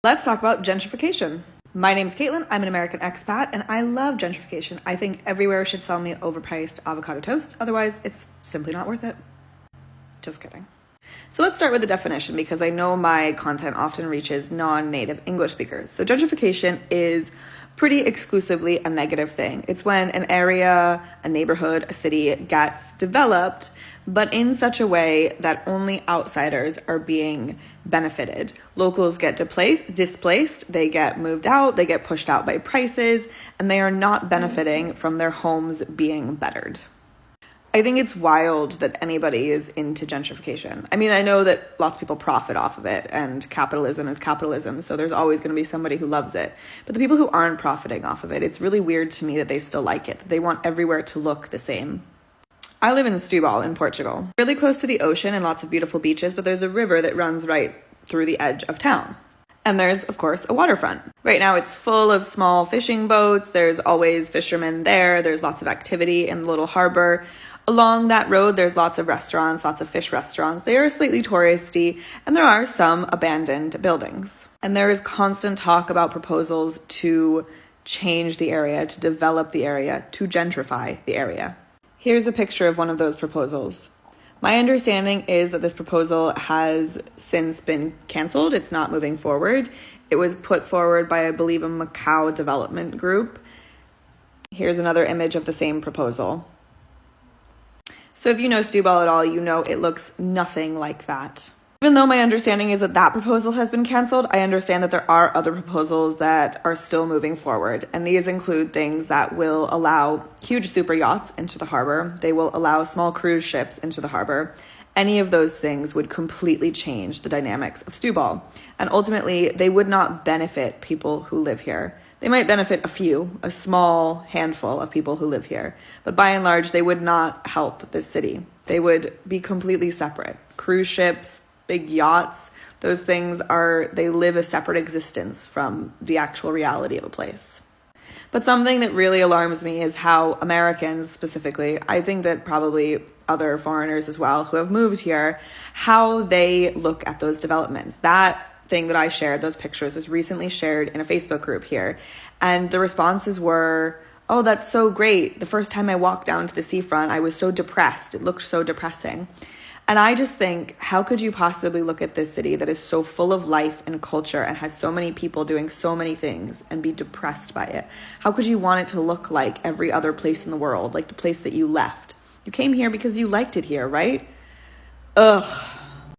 Let's talk about gentrification. My name's Caitlin, I'm an American expat, and I love gentrification. I think everywhere should sell me overpriced avocado toast, otherwise it's simply not worth it. Just kidding. So let's start with the definition because I know my content often reaches non-native English speakers. So gentrification is pretty exclusively a negative thing. It's when an area, a neighborhood, a city gets developed, but in such a way that only outsiders are being benefited. Locals get displaced, they get moved out, they get pushed out by prices, and they are not benefiting from their homes being bettered. I think it's wild that anybody is into gentrification. I mean, I know that lots of people profit off of it, and capitalism is capitalism, so there's always going to be somebody who loves it. But the people who aren't profiting off of it, it's really weird to me that they still like it, that they want everywhere to look the same. I live in Setubal in Portugal, really close to the ocean and lots of beautiful beaches, but there's a river that runs right through the edge of town. And there's, of course, a waterfront. Right now it's full of small fishing boats. There's always fishermen there. There's lots of activity in the little harbor. Along that road, there's lots of restaurants, lots of fish restaurants. They are slightly touristy, and there are some abandoned buildings. And there is constant talk about proposals to change the area, to develop the area, to gentrify the area. Here's a picture of one of those proposals. My understanding is that this proposal has since been canceled. It's not moving forward. It was put forward by, I believe, a Macau development group. Here's another image of the same proposal. So if you know Setubal at all, you know it looks nothing like that. Even though my understanding is that that proposal has been canceled, I understand that there are other proposals that are still moving forward. And these include things that will allow huge super yachts into the harbor. They will allow small cruise ships into the harbor. Any of those things would completely change the dynamics of Setubal. And ultimately, they would not benefit people who live here. They might benefit a small handful of people who live here. But by and large, they would not help the city. They would be completely separate. Cruise ships, big yachts, those things they live a separate existence from the actual reality of a place. But something that really alarms me is how Americans specifically, I think that probably other foreigners as well who have moved here, how they look at those developments. That thing that I shared, those pictures, was recently shared in a Facebook group here. And the responses were, oh, that's so great. The first time I walked down to the seafront, I was so depressed. It looked so depressing. And I just think, how could you possibly look at this city that is so full of life and culture and has so many people doing so many things and be depressed by it? How could you want it to look like every other place in the world, like the place that you left? You came here because you liked it here, right? Ugh.